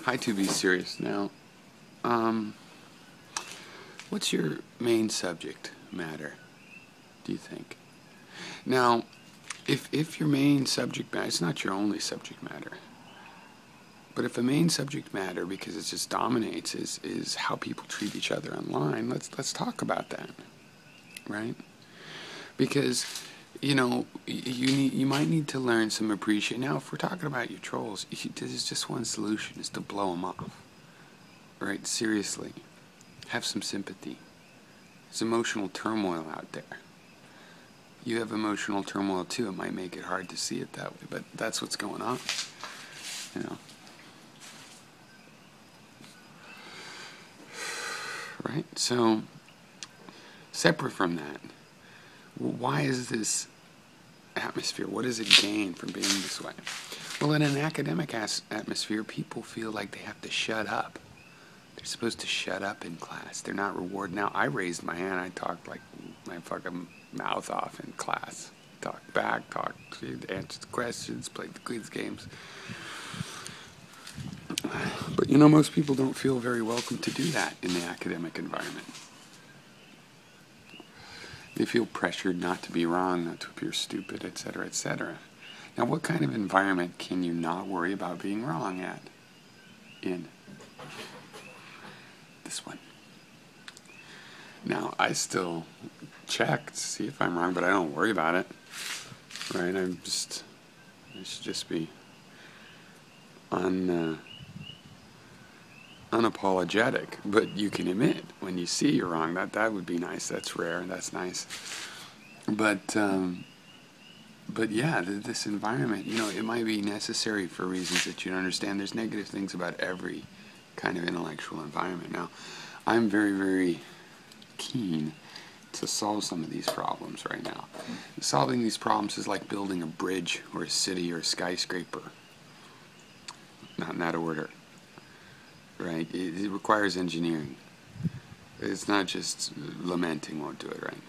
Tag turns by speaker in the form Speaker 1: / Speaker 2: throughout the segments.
Speaker 1: Hi, to be serious now. What's your main subject matter, do you think? Now, if your main subject matter, it's not your only subject matter, but if a main subject matter, because it just dominates, is how people treat each other online, let's talk about that, right? Because you might need to learn some appreciation. Now, if we're talking about your trolls, there's just one solution: is to blow them off. Right? Seriously, have some sympathy. There's emotional turmoil out there. You have emotional turmoil too. It might make it hard to see it that way, but that's what's going on. You know. Right? So, separate from that, why is this atmosphere? What does it gain from being this way? Well, in an academic atmosphere, people feel like they have to shut up. They're supposed to shut up in class. They're not rewarded. Now, I raised my hand. I talked like my fucking mouth off in class. Talked back, answered questions, played the quiz games. But most people don't feel very welcome to do that in the academic environment. They feel pressured not to be wrong, not to appear stupid, etc., etc. Now, what kind of environment can you not worry about being wrong in? This one. Now, I still check to see if I'm wrong, but I don't worry about it. Right? I should just be unapologetic. But you can admit when you see you're wrong. That would be nice. That's rare. That's nice. But yeah, this environment, it might be necessary for reasons that you don't understand. There's negative things about every kind of intellectual environment. Now, I'm very, very keen to solve some of these problems right now. Solving these problems is like building a bridge or a city or a skyscraper. Not in that order. Right? It requires engineering. It's not just lamenting won't do it, right?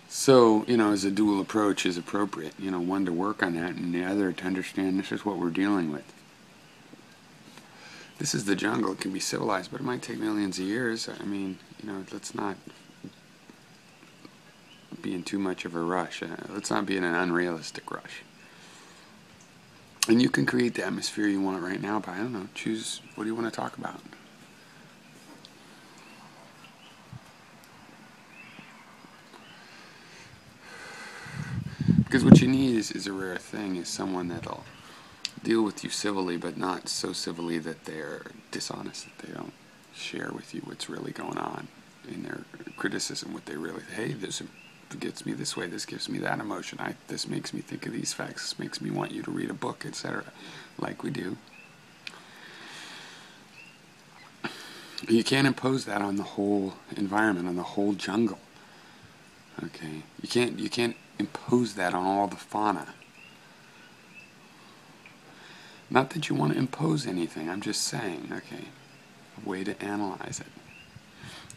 Speaker 1: So, as a dual approach is appropriate, one to work on that and the other to understand this is what we're dealing with. This is the jungle. It can be civilized, but it might take millions of years. I mean, let's not be in too much of a rush. Let's not be in an unrealistic rush. And you can create the atmosphere you want right now by, I don't know, choose what do you want to talk about. Because what you need is a rare thing, is someone that'll deal with you civilly, but not so civilly that they're dishonest, that they don't share with you what's really going on in their criticism, what they really, hey, this gets me this way, this gives me that emotion, this makes me think of these facts, this makes me want you to read a book, etc., like we do. You can't impose that on the whole environment, on the whole jungle. Okay? You can't impose that on all the fauna. Not that you want to impose anything, I'm just saying, okay, a way to analyze it.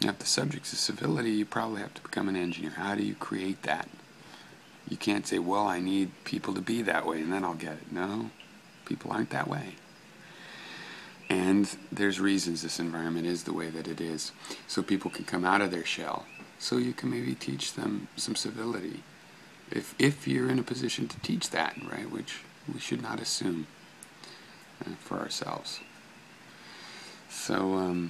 Speaker 1: Now, if the subject is civility, you probably have to become an engineer. How do you create that? You can't say, well, I need people to be that way, and then I'll get it. No, people aren't that way. And there's reasons this environment is the way that it is, so people can come out of their shell. So you can maybe teach them some civility. If you're in a position to teach that, right, which we should not assume for ourselves. So,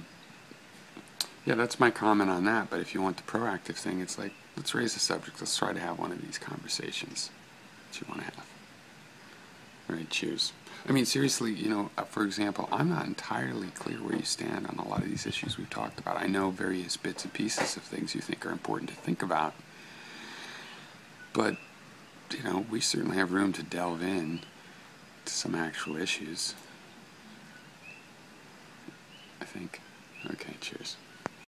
Speaker 1: yeah, that's my comment on that. But if you want the proactive thing, it's like, let's raise the subject. Let's try to have one of these conversations that you want to have. All right, cheers. I mean, seriously, for example, I'm not entirely clear where you stand on a lot of these issues we've talked about. I know various bits and pieces of things you think are important to think about. But, we certainly have room to delve in to some actual issues, I think. Okay, cheers.